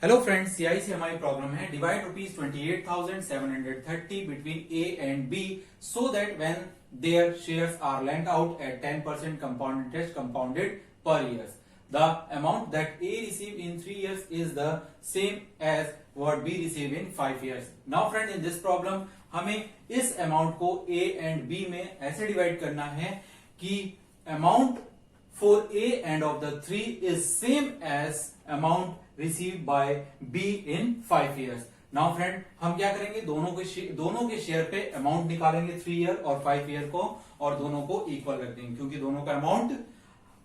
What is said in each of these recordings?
Hello friends, CI से हमारी problem है divide ₹28,730 between A and B so that when their shares are lent out at 10% compound interest compounded per year. The amount that A receive in 3 years is the same as what B receive in 5 years. Now friend, in this problem हमें इस amount को A and B में ऐसे divide करना है कि amount for A and of the 3 is same as amount received by B in 5 years. Now friend, हम क्या करेंगे, दोनों के शेयर पे अमाउंट निकालेंगे 3 ईयर और 5 ईयर को, और दोनों को इक्वल रख देंगे क्योंकि दोनों का amount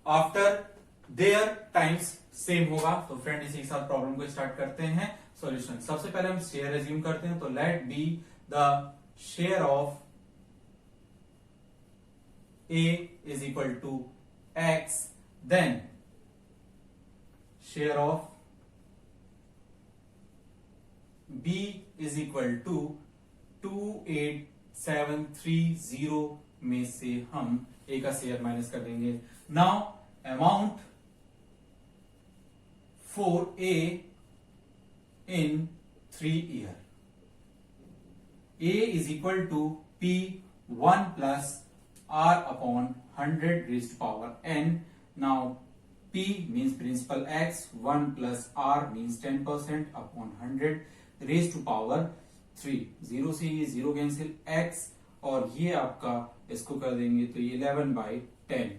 after their times same होगा. तो फ्रेंड, इसी के साथ प्रॉब्लम को स्टार्ट करते हैं. सॉल्यूशन. सबसे पहले हम शेयर एज्यूम करते हैं. तो let B the share of A is equal to X, then share of B is equal to 28730 में से हम A का शेयर माइनस कर देंगे. Now amount for A in 3 year. A is equal to P1 plus R upon 100 raised to power n. Now P means principal X, 1 plus R means 10% upon 100 raised to power 3. 0 से ये 0 cancel, X और ये आपका इसको कर देंगे तो ये 11/10,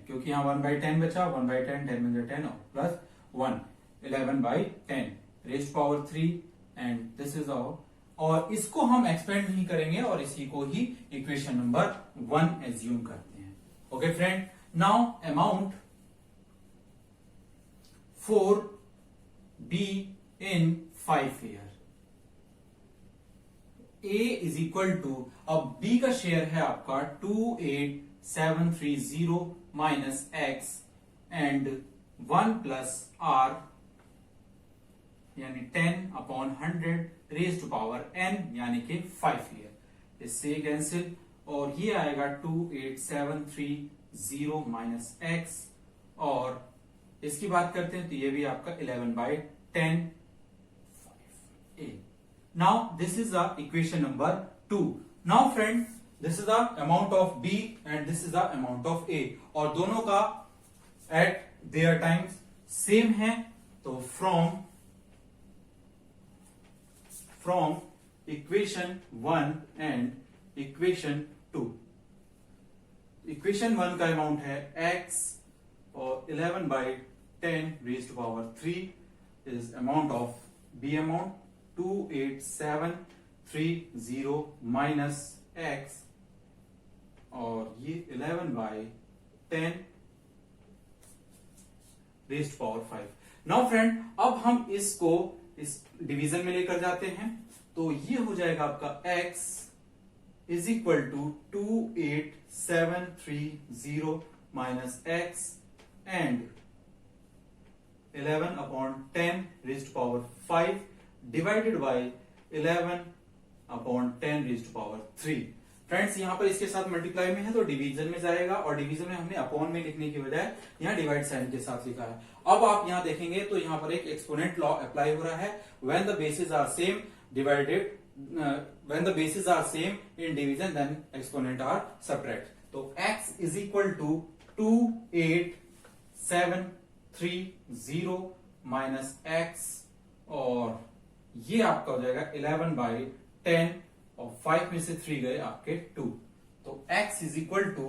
क्योंकि यहाँ 1/10 बचा, 1/10 10 में 10 और plus 1, 11/10 raised to power 3 and this is our. और इसको हम एक्सपेंड नहीं करेंगे और इसी को ही इक्वेशन नंबर 1 एज्यूम करते हैं. Okay friend, now amount for B in 5 year. A is equal to, अब बी का शेयर है आपका 28730 minus x and 1 plus R यानी 10 upon 100 raise to power n यानी कि 5 ईयर. इससे कैंसिल और ये आएगा 28730 माइनस एक्स, और इसकी बात करते हैं तो ये भी आपका 11/10 5a. Now this is the equation number 2. Now friend, this is the amount of B and this is the amount of A, और दोनों का एट देयर टाइम्स सेम है. तो from equation 1 and equation 2. equation 1 का amount है x और 11/10 raised to power 3 is amount of B amount 28730 minus x और ये 11/10 raised to power 5. Now friend, अब हम इसको इस डिवीजन में लेकर जाते हैं तो ये हो जाएगा आपका x is equal to 28730 minus x and 11/10 raised to power 5 divided by 11/10 raised to power 3. Friends, यहां पर इसके साथ मल्टीप्लाई में है तो डिवीजन में जाएगा, और डिवीजन में हमने अपॉन में लिखने की बजाय यहां डिवाइड साइन के साथ लिखा है. अब आप यहां देखेंगे तो यहां पर एक एक्सपोनेंट लॉ अप्लाई हो रहा है. When the basis are same divided, when the basis are same in division then exponent are separate. तो x is equal to 28730 minus x और ये आपका हो जाएगा 11/10 और 5 में से 3 गए आपके 2. तो x is equal to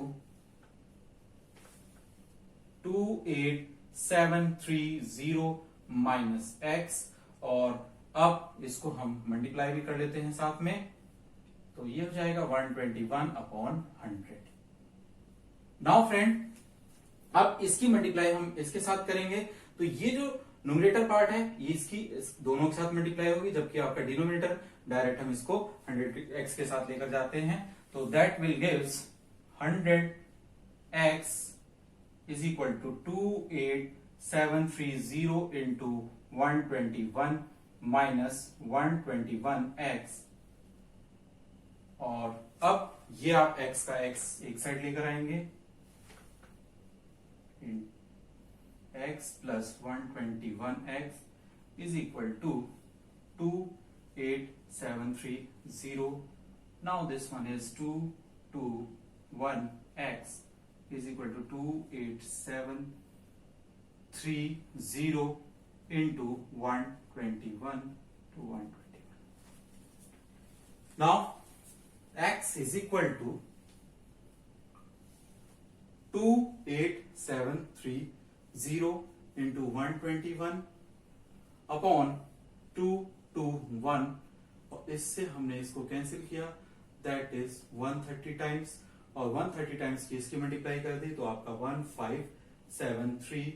28730 minus x, और अब इसको हम मल्टीप्लाई भी कर लेते हैं साथ में तो ये हो जाएगा 121/100. नाउ फ्रेंड, अब इसकी मल्टीप्लाई हम इसके साथ करेंगे तो ये जो न्यूमरेटर पार्ट है ये इसकी दोनों के साथ मल्टीप्लाई होगी, जबकि आपका डिनोमिनेटर डायरेक्ट हम इसको 100x के साथ लेकर जाते हैं. तो that will gives 100x is equal to 28730 into 121 minus 121x, और अब ये आप x का x एक साइड लेकर आएंगे, x plus 121x is equal to 28730. Now this one is 221x is equal to 28730 into 121 to 121. Now x is equal to 28730 into 121 upon 221, और इससे हमने इसको कैंसिल किया, दैट इज 130 टाइम्स, और 130 टाइम्स की इसकी मल्टीप्लाई कर दी तो आपका 15730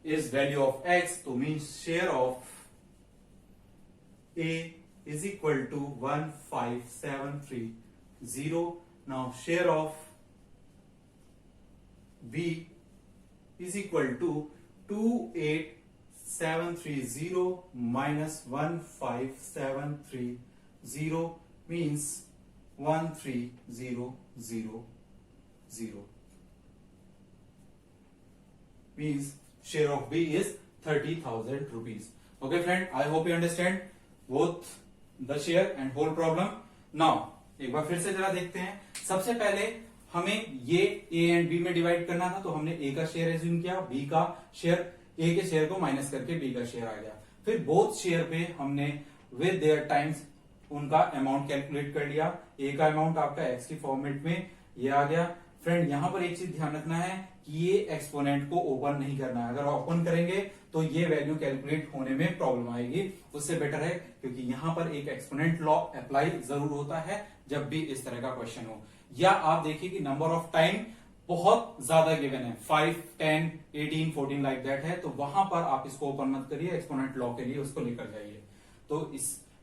इज वैल्यू ऑफ x, तो means share of A is equal to 15730. Now share of B is equal to 28730 minus 15730 means 13000. Means share of B is 30,000 rupees. Okay friend, I hope you understand both the share and whole problem. Now एक बार फिर से जरा देखते हैं. सबसे पहले हमें ये A एंड B में डिवाइड करना था, तो हमने A का शेयर एज्यूम किया, B का शेयर, A के शेयर को माइनस करके B का शेयर आ गया. फिर बोथ शेयर पे हमने विद देयर टाइम्स उनका अमाउंट कैलकुलेट कर लिया. A का अमाउंट आपका x की फॉर्मेट में ये आ गया. फ्रेंड यहां पर एक चीज ध्यान रखना है कि ये एक्सपोनेंट को ओपन नहीं करना है. अगर ओपन करेंगे तो ये वैल्यू कैलकुलेट होने में प्रॉब्लम आएगी. उससे बेटर है, क्योंकि यहां पर एक एक्सपोनेंट लॉ अप्लाई जरूर होता है जब भी इस तरह का क्वेश्चन हो. या आप देखिए कि नंबर ऑफ टाइम बहुत ज्यादा गिवन है, 5, 10, 18, 14 लाइक दैट है, तो वहां पर आप इसको ओपन मत करिए, एक्सपोनेंट लॉ के लिए उसको लेकर जाइए. तो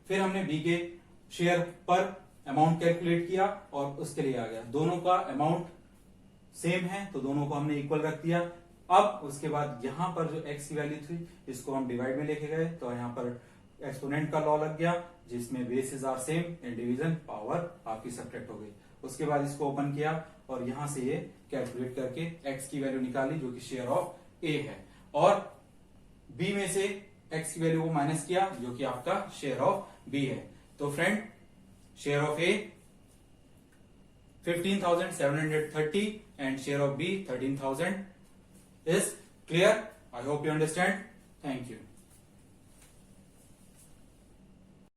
फिर हमने बी के शेयर पर अमाउंट कैलकुलेट किया और उसके लिए आ गया. दोनों का अमाउंट सेम है तो दोनों को हमने इक्वल रख दिया. अब उसके बाद यहां पर जो x की वैल्यू थी इसको हम डिवाइड में लेके गए, तो यहां पर एक्सपोनेंट का लॉ लग गया जिसमें basis are same and division power आपकी सब्ट्रैक्ट हो गई. उसके बाद इसको ओपन किया और यहां से ये कैलकुलेट करके x की वैल्यू निकाली जो कि शेयर ऑफ A है, और B में से x की वैल्यू को माइनस किया जो कि आपका शेयर ऑफ B है. तो friend share of A 15,730 and share of B 13,000 is clear. I hope you understand. Thank you.